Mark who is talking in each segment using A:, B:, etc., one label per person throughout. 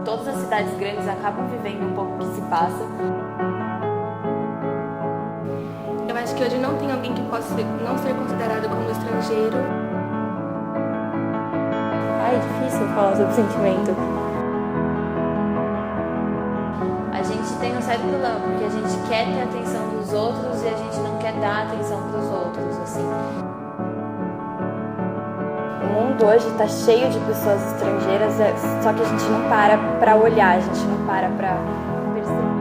A: Todas as cidades grandes acabam vivendo um pouco o que se passa.
B: Eu acho que hoje não tem alguém que possa não ser considerado como estrangeiro.
C: É difícil falar sobre sentimento.
A: A gente tem um certo problema, porque a gente quer ter a atenção dos outros e a gente não quer dar atenção para os outros, assim.
C: O mundo hoje está cheio de pessoas estrangeiras, só que a gente não para olhar, a gente não para perceber.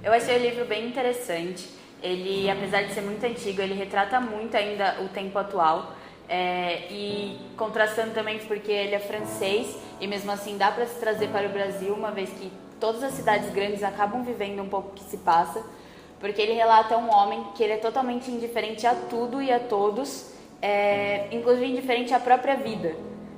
A: Eu achei o livro bem interessante. Ele, apesar de ser muito antigo, ele retrata muito ainda o tempo atual. E contrastando também porque ele é francês e mesmo assim dá para se trazer para o Brasil, uma vez que todas as cidades grandes acabam vivendo um pouco o que se passa, porque ele relata um homem que ele é totalmente indiferente a tudo e a todos, inclusive indiferente à própria vida.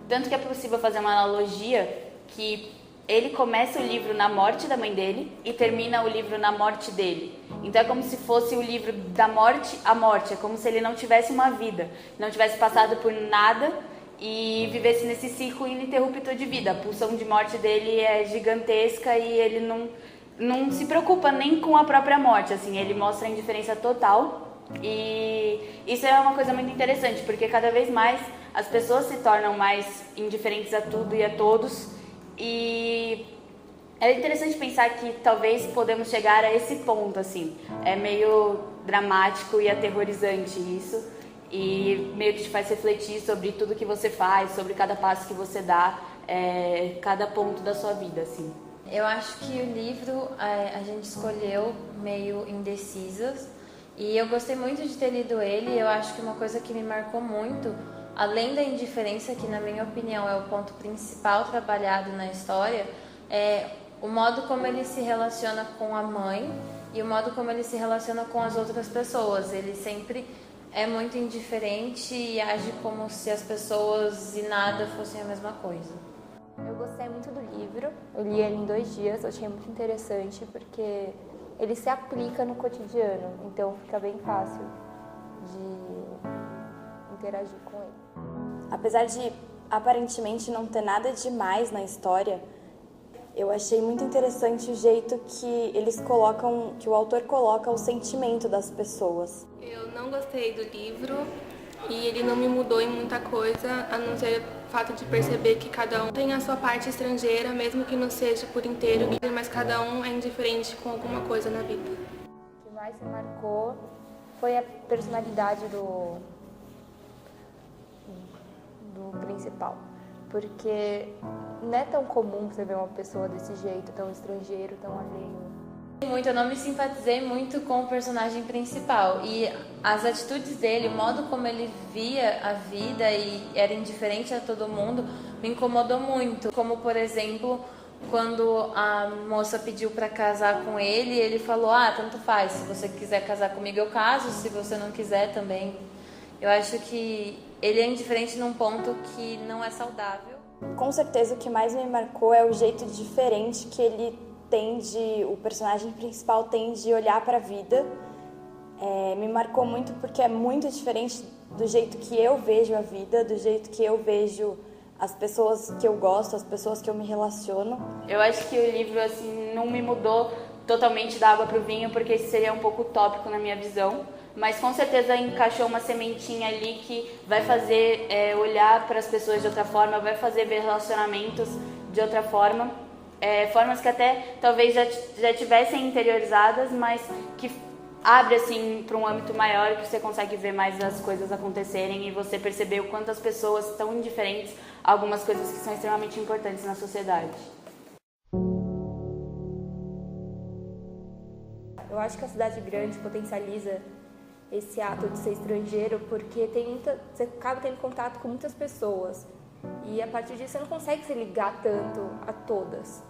A: Tanto que é possível fazer uma analogia que ele começa o livro na morte da mãe dele e termina o livro na morte dele. Então é como se fosse o livro da morte à morte, é como se ele não tivesse uma vida, não tivesse passado por nada e vivesse nesse ciclo ininterrupto de vida. A pulsão de morte dele é gigantesca e ele não se preocupa nem com a própria morte, assim, ele mostra a indiferença total. E isso é uma coisa muito interessante, porque cada vez mais as pessoas se tornam mais indiferentes a tudo e a todos. E é interessante pensar que talvez podemos chegar a esse ponto, assim. É meio dramático e aterrorizante isso. E meio que te faz refletir sobre tudo que você faz, sobre cada passo que você dá, cada ponto da sua vida, assim.
D: Eu acho que o livro a gente escolheu meio indecisas. E eu gostei muito de ter lido ele. Eu acho que uma coisa que me marcou muito, além da indiferença, que na minha opinião é o ponto principal trabalhado na história, é o modo como ele se relaciona com a mãe e o modo como ele se relaciona com as outras pessoas. Ele sempre é muito indiferente e age como se as pessoas e nada fossem a mesma coisa.
C: Eu gostei muito do livro, eu li ele em 2 dias, eu achei muito interessante porque ele se aplica no cotidiano, então fica bem fácil de interagir com ele. Apesar de aparentemente não ter nada demais na história, eu achei muito interessante o jeito que eles colocam, que o autor coloca o sentimento das pessoas.
B: Eu não gostei do livro e ele não me mudou em muita coisa, a não ser o fato de perceber que cada um tem a sua parte estrangeira, mesmo que não seja por inteiro, mas cada um é indiferente com alguma coisa na vida.
C: O que mais me marcou foi a personalidade do principal, porque não é tão comum você ver uma pessoa desse jeito, tão estrangeiro, tão alheio.
D: Eu não me simpatizei muito com o personagem principal e as atitudes dele, o modo como ele via a vida e era indiferente a todo mundo, me incomodou muito. Como, por exemplo, quando a moça pediu para casar com ele, ele falou: tanto faz, se você quiser casar comigo eu caso, se você não quiser também. Eu acho que ele é indiferente num ponto que não é saudável.
C: Com certeza o que mais me marcou é o jeito diferente que o personagem principal tem de olhar para a vida. Me marcou muito porque é muito diferente do jeito que eu vejo a vida, do jeito que eu vejo as pessoas que eu gosto, as pessoas que eu me relaciono.
A: Eu acho que o livro assim, não me mudou totalmente da água para o vinho, porque isso seria um pouco utópico na minha visão. Mas com certeza encaixou uma sementinha ali que vai fazer olhar para as pessoas de outra forma, vai fazer ver relacionamentos de outra forma, formas que até talvez já tivessem interiorizadas, mas que abre assim para um âmbito maior, que você consegue ver mais as coisas acontecerem e você perceber o quanto as pessoas estão indiferentes a algumas coisas que são extremamente importantes na sociedade.
C: Eu acho que a cidade grande potencializa esse ato de ser estrangeiro porque você acaba tendo contato com muitas pessoas e a partir disso você não consegue se ligar tanto a todas.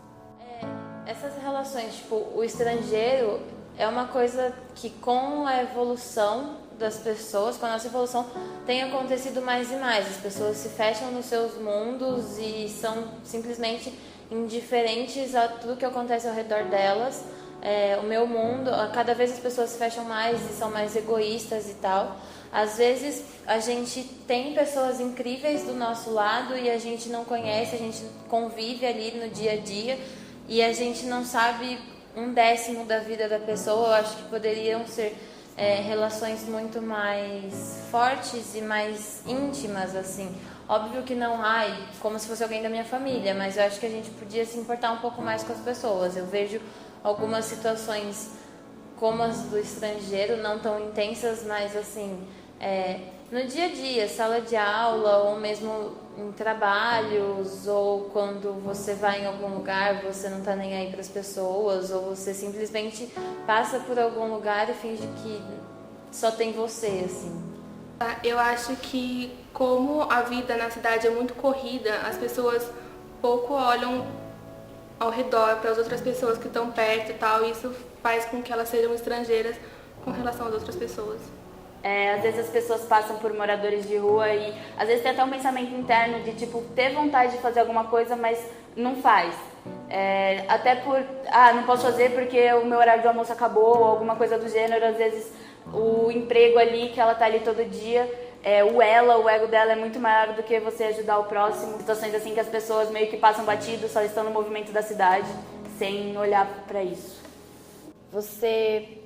D: Essas relações, tipo, o estrangeiro é uma coisa que com a evolução das pessoas, com a nossa evolução, tem acontecido mais e mais. As pessoas se fecham nos seus mundos e são simplesmente indiferentes a tudo que acontece ao redor delas. o meu mundo, cada vez as pessoas se fecham mais e são mais egoístas e tal. Às vezes a gente tem pessoas incríveis do nosso lado e a gente não conhece, a gente convive ali no dia a dia e a gente não sabe 1/10 da vida da pessoa. Eu acho que poderiam ser relações muito mais fortes e mais íntimas, assim. Óbvio que não, como se fosse alguém da minha família, mas eu acho que a gente podia se importar um pouco mais com as pessoas. Eu vejo algumas situações como as do estrangeiro, não tão intensas, mas assim, no dia a dia, sala de aula, ou mesmo em trabalhos, ou quando você vai em algum lugar, você não tá nem aí para as pessoas, ou você simplesmente passa por algum lugar e finge que só tem você, assim.
B: Eu acho que como a vida na cidade é muito corrida, as pessoas pouco olham ao redor para as outras pessoas que estão perto e tal, e isso faz com que elas sejam estrangeiras com relação às outras pessoas.
A: Às vezes as pessoas passam por moradores de rua e às vezes tem até um pensamento interno de tipo ter vontade de fazer alguma coisa, mas não faz. Até por, não posso fazer porque o meu horário de almoço acabou ou alguma coisa do gênero. Às vezes o emprego ali, que ela tá ali todo dia, o ego dela é muito maior do que você ajudar o próximo. Situações assim que as pessoas meio que passam batido, só estão no movimento da cidade, sem olhar para isso.
C: Você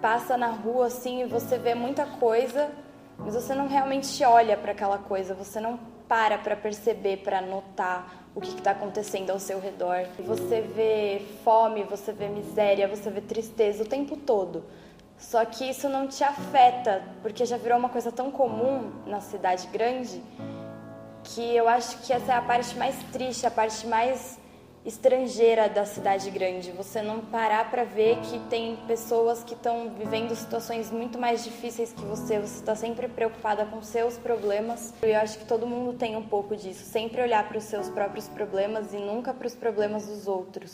C: passa na rua assim e você vê muita coisa, mas você não realmente olha para aquela coisa, você não para perceber, para notar o que está acontecendo ao seu redor. Você vê fome, você vê miséria, você vê tristeza o tempo todo. Só que isso não te afeta, porque já virou uma coisa tão comum na cidade grande, que eu acho que essa é a parte mais triste, a parte mais estrangeira da cidade grande. Você não parar para ver que tem pessoas que estão vivendo situações muito mais difíceis que você está sempre preocupada com seus problemas. Eu acho que todo mundo tem um pouco disso, sempre olhar para os seus próprios problemas e nunca para os problemas dos outros.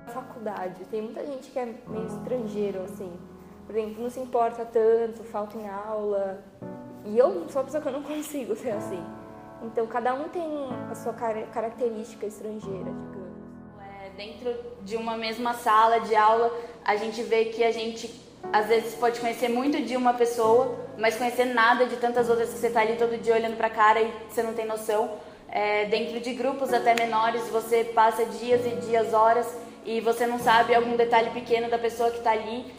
E: Faculdade, tem muita gente que é meio estrangeiro, assim. Por exemplo, não se importa tanto, falta em aula. E eu sou uma pessoa que eu não consigo ser assim. Então, cada um tem a sua característica estrangeira, digamos.
A: Dentro de uma mesma sala de aula, a gente vê que a gente, às vezes, pode conhecer muito de uma pessoa, mas conhecer nada de tantas outras que você está ali todo dia olhando para a cara e você não tem noção. Dentro de grupos até menores, você passa dias e dias, horas, e você não sabe algum detalhe pequeno da pessoa que está ali.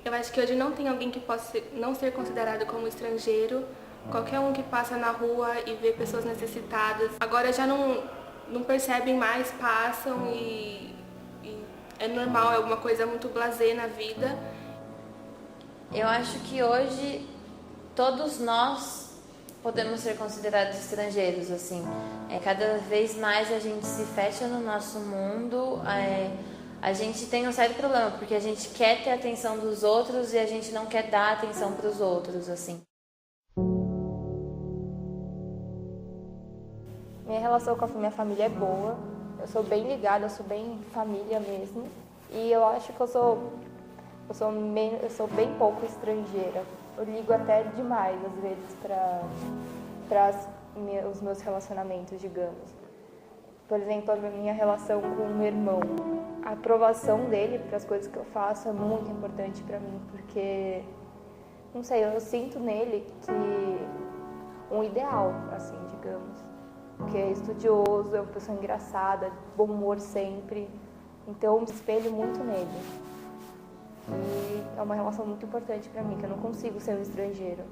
B: Eu acho que hoje não tem alguém que possa não ser considerado como estrangeiro. Qualquer um que passa na rua e vê pessoas necessitadas, agora já não percebem mais, passam e é normal, é alguma coisa muito blasé na vida.
D: Eu acho que hoje todos nós podemos ser considerados estrangeiros, assim. Cada vez mais a gente se fecha no nosso mundo, a gente tem um sério problema, porque a gente quer ter a atenção dos outros e a gente não quer dar atenção para os outros, assim.
E: Minha relação com a minha família é boa, eu sou bem ligada, eu sou bem família mesmo. E eu acho que eu sou bem pouco estrangeira. Eu ligo até demais, às vezes, para os meus relacionamentos, digamos. Por exemplo, a minha relação com o meu irmão. A aprovação dele para as coisas que eu faço é muito importante para mim, porque, não sei, eu sinto nele que um ideal, assim, digamos. Que é estudioso, é uma pessoa engraçada, bom humor sempre. Então eu me espelho muito nele. E é uma relação muito importante para mim, que eu não consigo ser um estrangeiro.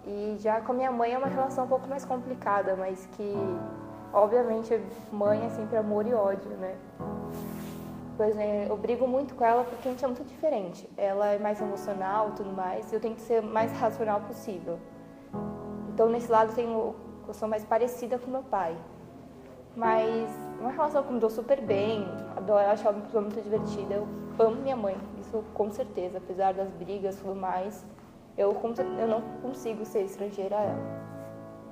E: E já com a minha mãe é uma relação um pouco mais complicada, mas que, obviamente, mãe é sempre amor e ódio, né? Por exemplo, eu brigo muito com ela porque a gente é muito diferente. Ela é mais emocional e tudo mais, e eu tenho que ser o mais racional possível. Então, nesse lado, eu sou mais parecida com meu pai. Mas uma relação que me dou super bem, adoro, eu acho ela uma pessoa muito divertida. Eu amo minha mãe, isso com certeza. Apesar das brigas e tudo mais, eu não consigo ser estrangeira a ela.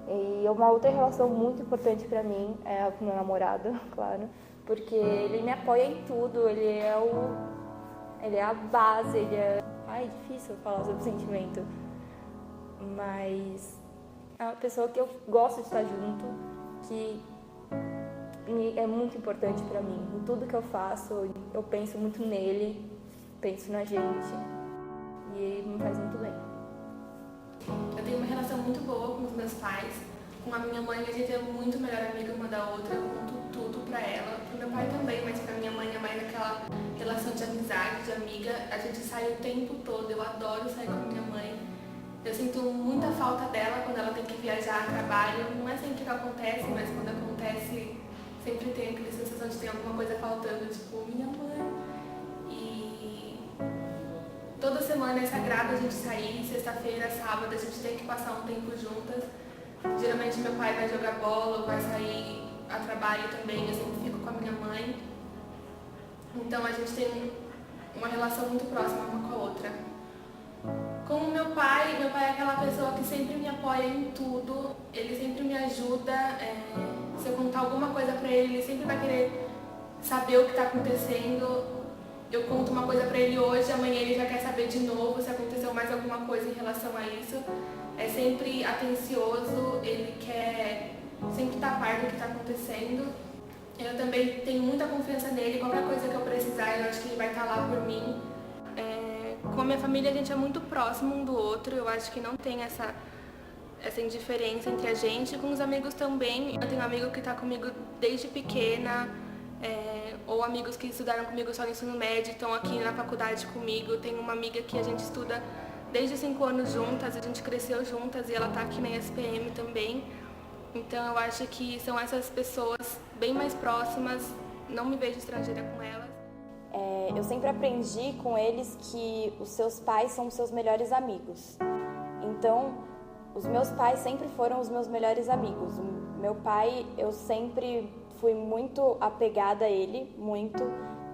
E: E uma outra relação muito importante pra mim é com meu namorado, claro. Porque ele me apoia em tudo, ele é a base, é difícil falar sobre sentimento. Mas é uma pessoa que eu gosto de estar junto, que é muito importante para mim. Em tudo que eu faço, eu penso muito nele, penso na gente e me faz muito bem.
B: Eu tenho uma relação muito boa com os meus pais. Com a minha mãe, a gente é muito melhor amiga uma da outra, eu conto tudo pra ela. Pro meu pai também, mas pra minha mãe é mais naquela relação de amizade, de amiga. A gente sai o tempo todo, eu adoro sair com a minha mãe. Eu sinto muita falta dela quando ela tem que viajar a trabalho. Não é sempre que acontece, mas quando acontece, sempre tem aquela sensação de ter alguma coisa faltando, tipo, minha mãe. E toda semana é sagrado a gente sair, sexta-feira, sábado, a gente tem que passar um tempo juntas. Geralmente meu pai vai jogar bola, vai sair a trabalho também, eu sempre fico com a minha mãe. Então a gente tem uma relação muito próxima uma com a outra. Com o meu pai é aquela pessoa que sempre me apoia em tudo, ele sempre me ajuda. Se eu contar alguma coisa pra ele, ele sempre vai querer saber o que está acontecendo. Eu conto uma coisa pra ele hoje, amanhã ele já quer saber de novo se aconteceu mais alguma coisa em relação a isso. É sempre atencioso, ele quer sempre estar a par do que está acontecendo. Eu também tenho muita confiança nele, qualquer coisa que eu precisar, eu acho que ele vai estar lá por mim. Com a minha família a gente é muito próximo um do outro, eu acho que não tem essa indiferença entre a gente. Com os amigos também, eu tenho um amigo que está comigo desde pequena, ou amigos que estudaram comigo só no ensino médio, estão aqui na faculdade comigo. Tenho uma amiga que a gente estuda desde 5 anos juntas, a gente cresceu juntas e ela está aqui na SPM também. Então eu acho que são essas pessoas bem mais próximas, não me vejo estrangeira com elas.
C: Eu sempre aprendi com eles que os seus pais são os seus melhores amigos. Então, os meus pais sempre foram os meus melhores amigos. O meu pai, eu sempre fui muito apegada a ele, muito,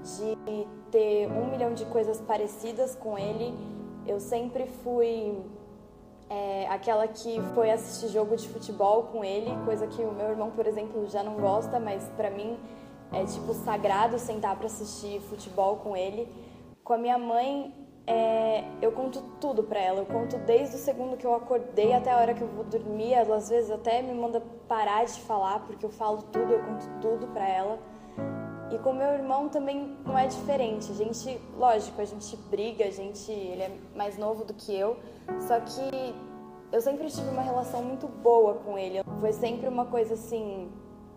C: de ter 1 milhão de coisas parecidas com ele. Eu sempre fui aquela que foi assistir jogo de futebol com ele, coisa que o meu irmão, por exemplo, já não gosta, mas pra mim é tipo sagrado sentar pra assistir futebol com ele. Com a minha mãe, eu conto tudo pra ela, eu conto desde o segundo que eu acordei até a hora que eu vou dormir. Ela às vezes até me manda parar de falar, porque eu falo tudo, eu conto tudo pra ela. E com meu irmão também não é diferente. A gente, lógico, a gente briga, ele é mais novo do que eu, só que eu sempre tive uma relação muito boa com ele. Foi sempre uma coisa assim,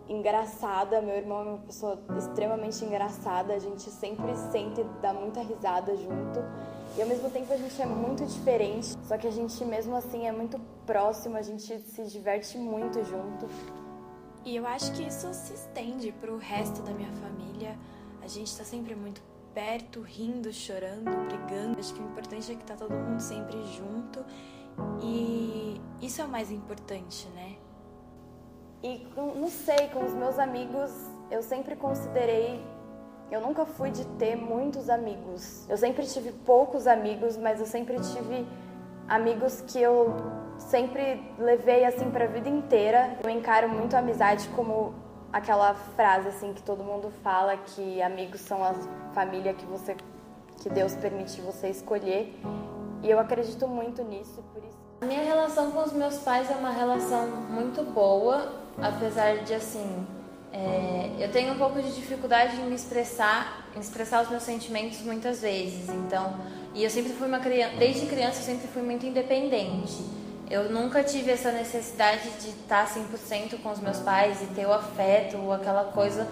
C: engraçada. Meu irmão é uma pessoa extremamente engraçada, a gente sempre sente e dá muita risada junto. E ao mesmo tempo a gente é muito diferente, só que a gente mesmo assim é muito próximo, a gente se diverte muito junto.
F: E eu acho que isso se estende pro resto da minha família. A gente tá sempre muito perto, rindo, chorando, brigando. Acho que o importante é que tá todo mundo sempre junto. E isso é o mais importante, né?
C: E não sei, com os meus amigos, eu sempre considerei... Eu nunca fui de ter muitos amigos. Eu sempre tive poucos amigos, mas eu sempre tive amigos que eu sempre levei assim pra vida inteira. Eu encaro muito a amizade como aquela frase assim que todo mundo fala, que amigos são a família que Deus permite você escolher. E eu acredito muito nisso, por isso.
D: A minha relação com os meus pais é uma relação muito boa, apesar de assim, eu tenho um pouco de dificuldade em expressar os meus sentimentos muitas vezes. Então, e eu sempre fui desde criança eu sempre fui muito independente. Eu nunca tive essa necessidade de estar 100% com os meus pais e ter o afeto ou aquela coisa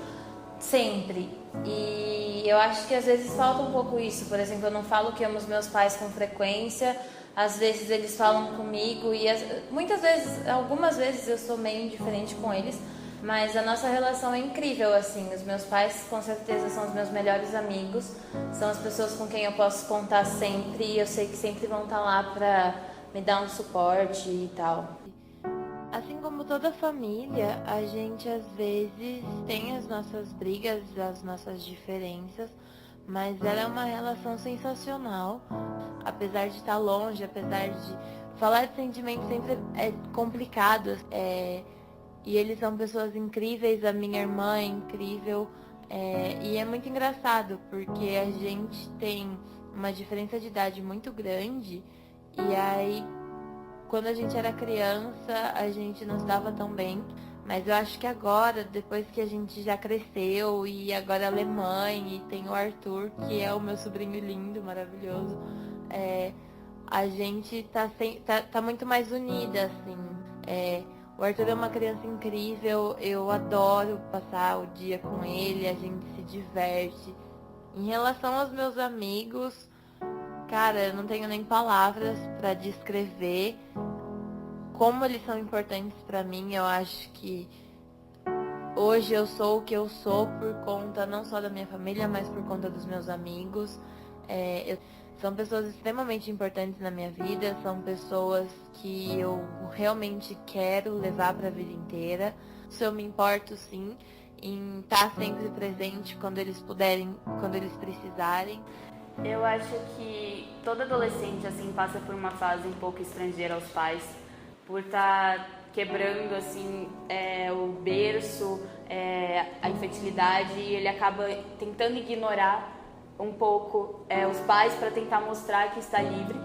D: sempre. E eu acho que às vezes falta um pouco isso. Por exemplo, eu não falo que amo os meus pais com frequência. Às vezes eles falam comigo e algumas vezes eu sou meio indiferente com eles. Mas a nossa relação é incrível, assim. Os meus pais, com certeza, são os meus melhores amigos. São as pessoas com quem eu posso contar sempre. E eu sei que sempre vão estar lá pra me dar um suporte e tal.
G: Assim como toda família, a gente às vezes tem as nossas brigas, as nossas diferenças, mas ela é uma relação sensacional. Apesar de estar longe, apesar de falar de sentimentos sempre é complicado, e eles são pessoas incríveis, a minha irmã é incrível, e é muito engraçado, porque a gente tem uma diferença de idade muito grande, e aí, quando a gente era criança, a gente não se dava tão bem, Mas eu acho que agora, depois que a gente já cresceu e agora ela é mãe e tem o Arthur, que é o meu sobrinho lindo, maravilhoso, a gente tá muito mais unida, assim. O Arthur é uma criança incrível, eu adoro passar o dia com ele, a gente se diverte. Em relação aos meus amigos, cara, eu não tenho nem palavras para descrever como eles são importantes para mim. Eu acho que hoje eu sou o que eu sou por conta não só da minha família, mas por conta dos meus amigos. São pessoas extremamente importantes na minha vida, são pessoas que eu realmente quero levar para a vida inteira. Se eu me importo, sim, em estar sempre presente quando eles puderem, quando eles precisarem.
A: Eu acho que todo adolescente assim passa por uma fase um pouco estrangeira aos pais, por estar quebrando assim o berço, a infantilidade, e ele acaba tentando ignorar um pouco os pais para tentar mostrar que está livre.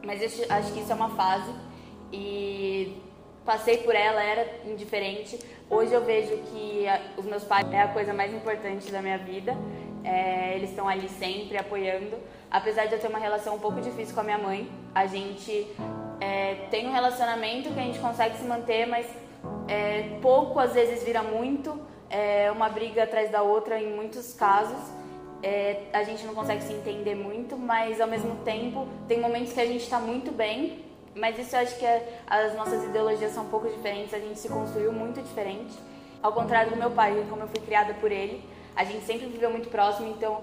A: Mas eu acho que isso é uma fase e passei por ela, era indiferente. Hoje eu vejo que os meus pais é a coisa mais importante da minha vida. Eles estão ali sempre apoiando. Apesar de eu ter uma relação um pouco difícil com a minha mãe, a gente tem um relacionamento que a gente consegue se manter, mas pouco às vezes vira muito, uma briga atrás da outra em muitos casos. A gente não consegue se entender muito, mas ao mesmo tempo tem momentos que a gente está muito bem. Mas isso eu acho que as nossas ideologias são um pouco diferentes, a gente se construiu muito diferente. Ao contrário do meu pai, como eu fui criada por ele, a gente sempre viveu muito próximo, então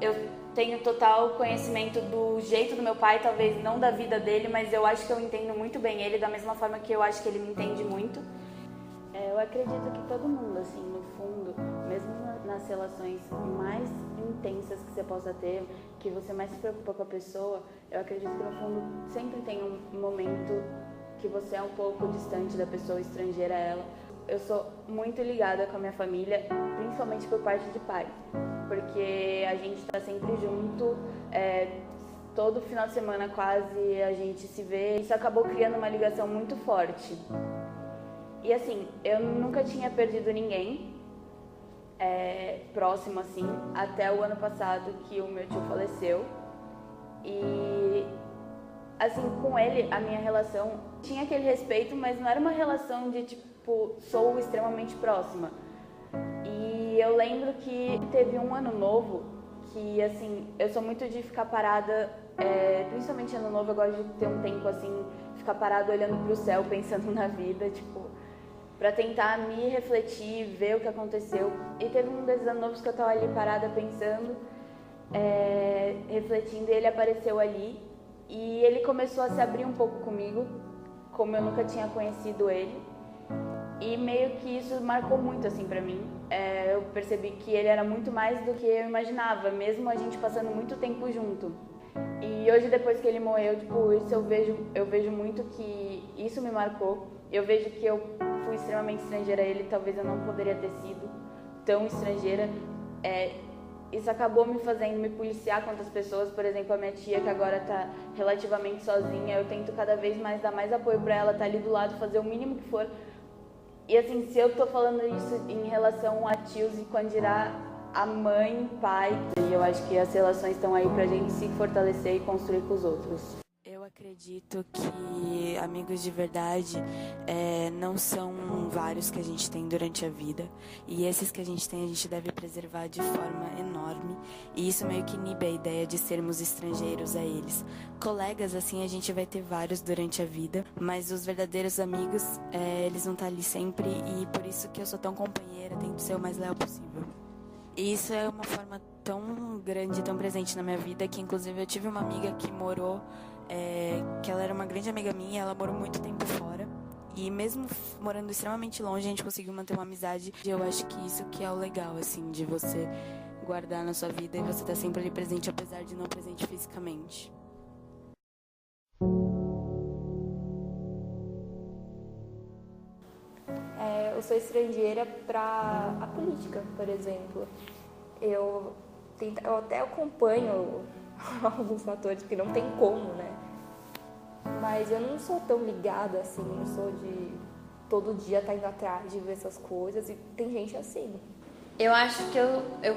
A: eu tenho total conhecimento do jeito do meu pai, talvez não da vida dele, mas eu acho que eu entendo muito bem ele, da mesma forma que eu acho que ele me entende muito. Eu acredito que todo mundo, assim, no fundo, mesmo nas relações mais intensas que você possa ter, que você mais se preocupa com a pessoa, eu acredito que no fundo sempre tem um momento que você é um pouco distante da pessoa, estrangeira a ela. Eu sou muito ligada com a minha família, principalmente por parte de pai, porque a gente está sempre junto, todo final de semana quase a gente se vê. Isso acabou criando uma ligação muito forte. E assim, eu nunca tinha perdido ninguém próximo assim, até o ano passado que o meu tio faleceu. E assim, com ele, a minha relação tinha aquele respeito, mas não era uma relação de tipo, sou extremamente próxima. E eu lembro que teve um ano novo que, assim, eu sou muito de ficar parada, principalmente ano novo, eu gosto de ter um tempo assim, ficar parada olhando pro céu, pensando na vida, tipo, pra tentar me refletir, ver o que aconteceu. E teve um desses anos novos que eu tava ali parada pensando, refletindo, e ele apareceu ali. E ele começou a se abrir um pouco comigo, como eu nunca tinha conhecido ele. E meio que isso marcou muito assim pra mim. Eu percebi que ele era muito mais do que eu imaginava, mesmo a gente passando muito tempo junto. E hoje, depois que ele morreu, tipo, isso eu vejo muito que isso me marcou. Eu vejo que eu fui extremamente estrangeira a ele, talvez eu não poderia ter sido tão estrangeira. Isso acabou me fazendo me policiar com outras pessoas. Por exemplo, a minha tia, que agora tá relativamente sozinha, eu tento cada vez mais dar mais apoio pra ela, tá ali do lado, fazer o mínimo que for. E assim, se eu tô falando isso em relação a tios, e quando dirá a mãe, pai, e eu acho que as relações estão aí pra gente se fortalecer e construir com os outros.
F: Eu acredito que amigos de verdade não são vários que a gente tem durante a vida. E esses que a gente tem, a gente deve preservar de forma enorme. E isso meio que inibe a ideia de sermos estrangeiros a eles. Colegas, assim, a gente vai ter vários durante a vida. Mas os verdadeiros amigos, eles vão estar ali sempre. E por isso que eu sou tão companheira, tento ser o mais leal possível. E isso é uma forma tão grande, tão presente na minha vida, que inclusive eu tive uma amiga que morou... que ela era uma grande amiga minha, ela morou muito tempo fora. E mesmo morando extremamente longe, a gente conseguiu manter uma amizade. E eu acho que isso que é o legal, assim, de você guardar na sua vida e você estar sempre ali presente, apesar de não presente fisicamente.
E: Eu sou estrangeira para a política, por exemplo. Eu até acompanho alguns fatores, porque não tem como, né? Mas eu não sou tão ligada assim, não sou de todo dia tá indo atrás de ver essas coisas, e tem gente assim.
D: Eu acho que eu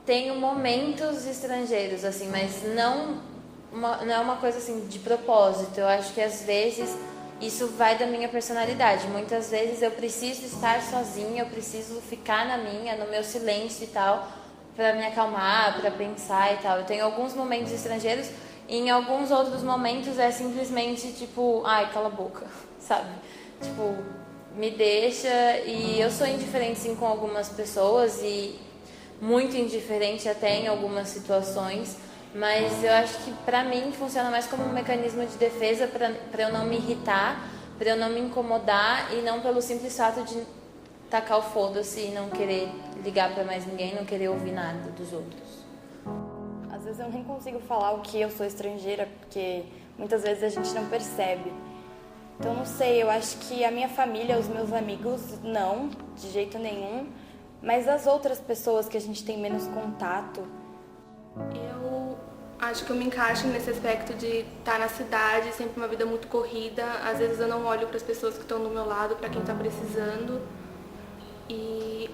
D: tenho momentos estrangeiros, assim, mas não é uma coisa assim de propósito. Eu acho que às vezes isso vai da minha personalidade. Muitas vezes eu preciso estar sozinha, eu preciso ficar na minha, no meu silêncio e tal, para me acalmar, para pensar e tal. Eu tenho alguns momentos estrangeiros e em alguns outros momentos é simplesmente tipo, ai, cala a boca, sabe? Tipo, me deixa. E eu sou indiferente sim com algumas pessoas e muito indiferente até em algumas situações, mas eu acho que pra mim funciona mais como um mecanismo de defesa pra eu não me irritar, pra eu não me incomodar e não pelo simples fato de tacar o foda-se e não querer ligar pra mais ninguém, não querer ouvir nada dos outros.
C: Às vezes eu nem consigo falar o que eu sou estrangeira, porque muitas vezes a gente não percebe. Então não sei, eu acho que a minha família, os meus amigos, não, de jeito nenhum. Mas as outras pessoas que a gente tem menos contato...
B: Eu acho que eu me encaixo nesse aspecto de estar na cidade, sempre uma vida muito corrida. Às vezes eu não olho para as pessoas que estão do meu lado, para quem está precisando. E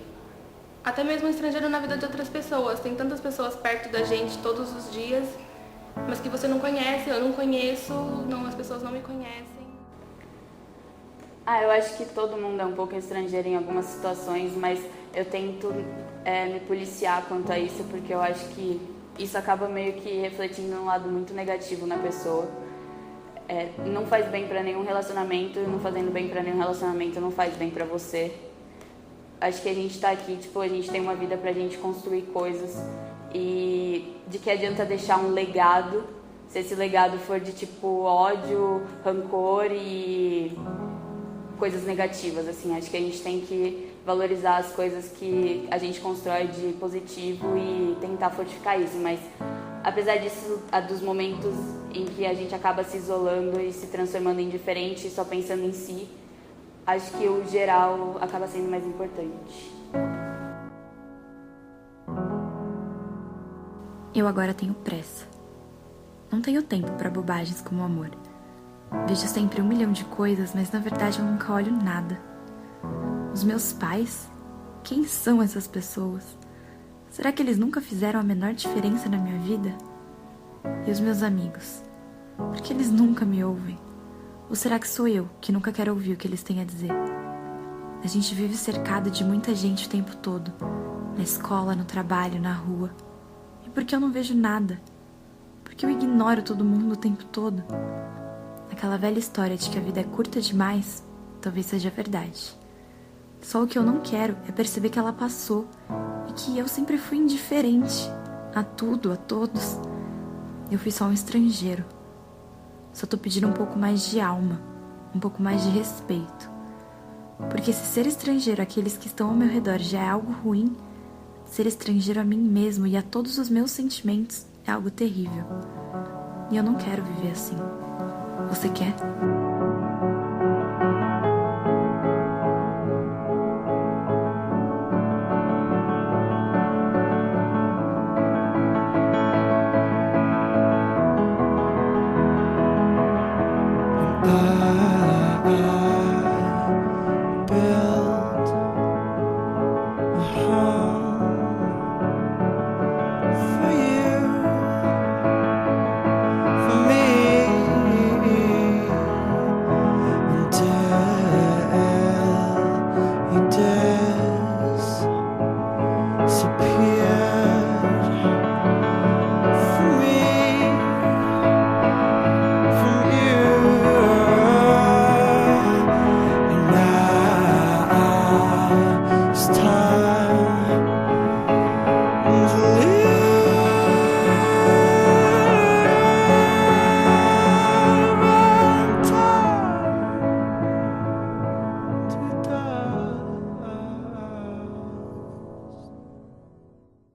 B: até mesmo estrangeiro na vida de outras pessoas. Tem tantas pessoas perto da gente todos os dias, mas que você não conhece, eu não conheço, não, as pessoas não me conhecem.
A: Eu acho que todo mundo é um pouco estrangeiro em algumas situações, mas eu tento me policiar quanto a isso, porque eu acho que isso acaba meio que refletindo um lado muito negativo na pessoa. Não faz bem pra nenhum relacionamento, não fazendo bem pra nenhum relacionamento não faz bem pra você. Acho que a gente tá aqui, tipo, a gente tem uma vida pra gente construir coisas, e de que adianta deixar um legado, se esse legado for de tipo ódio, rancor e coisas negativas, assim. Acho que a gente tem que valorizar as coisas que a gente constrói de positivo e tentar fortificar isso, mas apesar disso, dos momentos em que a gente acaba se isolando e se transformando em diferente, só pensando em si, acho que o geral acaba sendo mais importante.
F: Eu agora tenho pressa. Não tenho tempo para bobagens como amor. Vejo sempre 1 milhão de coisas, mas na verdade eu nunca olho nada. Os meus pais? Quem são essas pessoas? Será que eles nunca fizeram a menor diferença na minha vida? E os meus amigos? Por que eles nunca me ouvem? Ou será que sou eu que nunca quero ouvir o que eles têm a dizer? A gente vive cercado de muita gente o tempo todo. Na escola, no trabalho, na rua. E por que eu não vejo nada? Por que eu ignoro todo mundo o tempo todo? Aquela velha história de que a vida é curta demais, talvez seja verdade. Só o que eu não quero é perceber que ela passou e que eu sempre fui indiferente a tudo, a todos. Eu fui só um estrangeiro. Só tô pedindo um pouco mais de alma, um pouco mais de respeito. Porque se ser estrangeiro àqueles que estão ao meu redor já é algo ruim, ser estrangeiro a mim mesmo e a todos os meus sentimentos é algo terrível. E eu não quero viver assim. Você quer?